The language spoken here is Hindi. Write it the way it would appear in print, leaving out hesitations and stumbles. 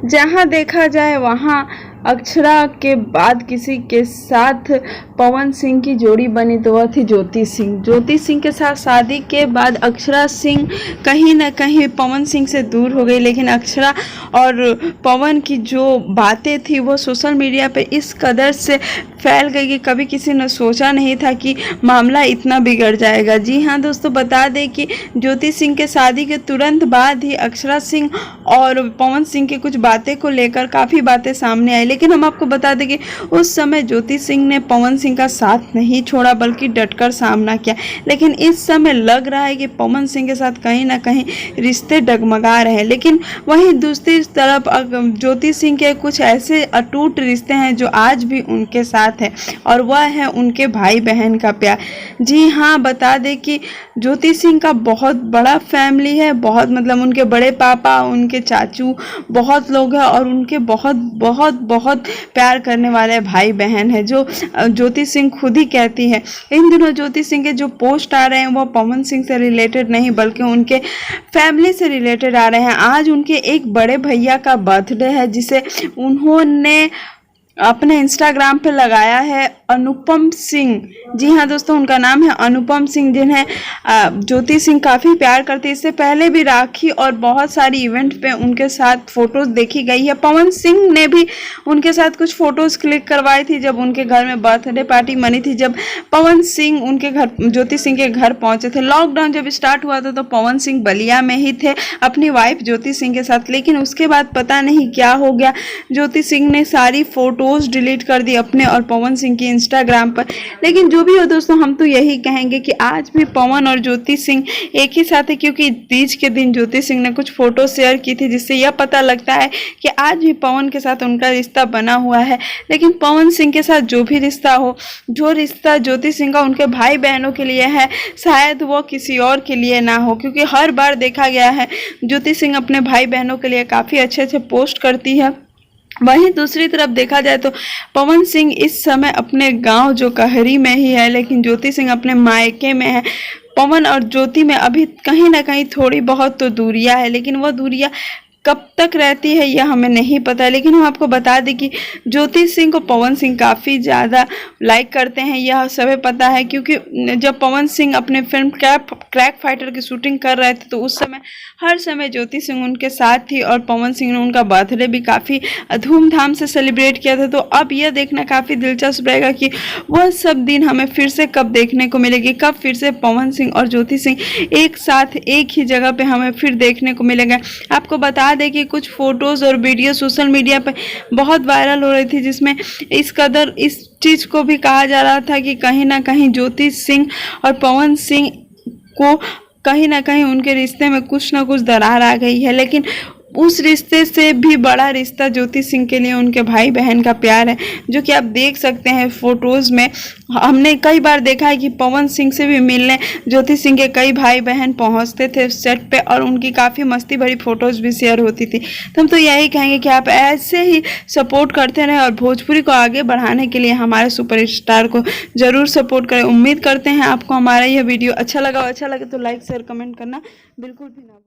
जहां देखा जाए वहां अक्षरा के बाद किसी के साथ पवन सिंह की जोड़ी बनी तो वह थी ज्योति सिंह। ज्योति सिंह के साथ शादी के बाद अक्षरा सिंह कहीं ना कहीं पवन सिंह से दूर हो गई, लेकिन अक्षरा और पवन की जो बातें थी वो सोशल मीडिया पे इस कदर से फैल गई कि कभी किसी ने सोचा नहीं था कि मामला इतना बिगड़ जाएगा। जी हाँ दोस्तों, बता दें कि ज्योति सिंह के शादी के तुरंत बाद ही अक्षरा सिंह और पवन सिंह की कुछ बातें को लेकर काफ़ी बातें सामने आई, लेकिन हम आपको बता दें कि उस समय ज्योति सिंह ने पवन सिंह का साथ नहीं छोड़ा बल्कि डटकर सामना किया। लेकिन इस समय लग रहा है कि पवन सिंह के साथ कहीं ना कहीं रिश्ते डगमगा रहे हैं, लेकिन वहीं दूसरी तरफ ज्योति सिंह के कुछ ऐसे अटूट रिश्ते हैं जो आज भी उनके साथ है, और वह है उनके भाई बहन का प्यार। जी हाँ, बता दें कि ज्योति सिंह का बहुत बड़ा फैमिली है, बहुत मतलब उनके बड़े पापा, उनके चाचू, बहुत लोग हैं और उनके बहुत बहुत बहुत प्यार करने वाले भाई बहन है, जो ज्योति सिंह खुद ही कहती है। इन दिनों ज्योति सिंह के जो पोस्ट आ रहे हैं वो पवन सिंह से रिलेटेड नहीं बल्कि उनके फैमिली से रिलेटेड आ रहे हैं। आज उनके एक बड़े भैया का बर्थडे है जिसे उन्होंने अपने इंस्टाग्राम पे लगाया है अनुपम सिंह। जी हाँ दोस्तों, उनका नाम है अनुपम सिंह, जिन्हें ज्योति सिंह काफ़ी प्यार करती है। इससे पहले भी राखी और बहुत सारी इवेंट पे उनके साथ फ़ोटोज़ देखी गई है। पवन सिंह ने भी उनके साथ कुछ फ़ोटोज़ क्लिक करवाई थी जब उनके घर में बर्थडे पार्टी मनी थी, जब पवन सिंह उनके घर ज्योति सिंह के घर पहुँचे थे। लॉकडाउन जब स्टार्ट हुआ था तो पवन सिंह बलिया में ही थे अपनी वाइफ ज्योति सिंह के साथ, लेकिन उसके बाद पता नहीं क्या हो गया, ज्योति सिंह ने सारी फ़ोटोज़ डिलीट कर दी अपने और पवन सिंह की इंस्टाग्राम पर। लेकिन जो भी हो दोस्तों, हम तो यही कहेंगे कि आज भी पवन और ज्योति सिंह एक ही साथ है, क्योंकि तीज के दिन ज्योति सिंह ने कुछ फोटो शेयर की थी जिससे यह पता लगता है कि आज भी पवन के साथ उनका रिश्ता बना हुआ है। लेकिन पवन सिंह के साथ जो भी रिश्ता हो, जो रिश्ता ज्योति सिंह का उनके भाई बहनों के लिए है, शायद वो किसी और के लिए ना हो, क्योंकि हर बार देखा गया है ज्योति सिंह अपने भाई बहनों के लिए काफ़ी अच्छे अच्छे पोस्ट करती है। वहीं दूसरी तरफ देखा जाए तो पवन सिंह इस समय अपने गांव जो कहरी में ही है, लेकिन ज्योति सिंह अपने मायके में है। पवन और ज्योति में अभी कहीं ना कहीं थोड़ी बहुत तो दूरियां है, लेकिन वह दूरियां कब तक रहती है यह हमें नहीं पता। लेकिन हम आपको बता दें कि ज्योति सिंह को पवन सिंह काफ़ी ज़्यादा लाइक करते हैं, यह सभी पता है, क्योंकि जब पवन सिंह अपने फिल्म क्रैक फाइटर की शूटिंग कर रहे थे तो उस समय हर समय ज्योति सिंह उनके साथ थी और पवन सिंह ने उनका बर्थडे भी काफ़ी धूमधाम से सेलिब्रेट किया था। तो अब यह देखना काफ़ी दिलचस्प रहेगा कि वह सब दिन हमें फिर से कब देखने को मिलेगी, कब फिर से पवन सिंह और ज्योति सिंह एक साथ एक ही जगह पे हमें फिर देखने को मिलेगा। आपको बता दें कि कुछ फोटोज़ और वीडियो सोशल मीडिया पर बहुत वायरल हो रही थी, जिसमें इस कदर इस चीज़ को भी कहा जा रहा था कि कहीं ना कहीं ज्योति सिंह और पवन सिंह को कहीं ना कहीं उनके रिश्ते में कुछ ना कुछ दरार आ गई है। लेकिन उस रिश्ते से भी बड़ा रिश्ता ज्योति सिंह के लिए उनके भाई बहन का प्यार है, जो कि आप देख सकते हैं फोटोज़ में। हमने कई बार देखा है कि पवन सिंह से भी मिलने ज्योति सिंह के कई भाई बहन पहुंचते थे सेट पे और उनकी काफ़ी मस्ती भरी फ़ोटोज़ भी शेयर होती थी। तो हम तो यही कहेंगे कि आप ऐसे ही सपोर्ट करते रहें और भोजपुरी को आगे बढ़ाने के लिए हमारे सुपरस्टार को ज़रूर सपोर्ट करें। उम्मीद करते हैं आपको हमारा यह वीडियो अच्छा लगा तो लाइक शेयर कमेंट करना बिल्कुल भी ना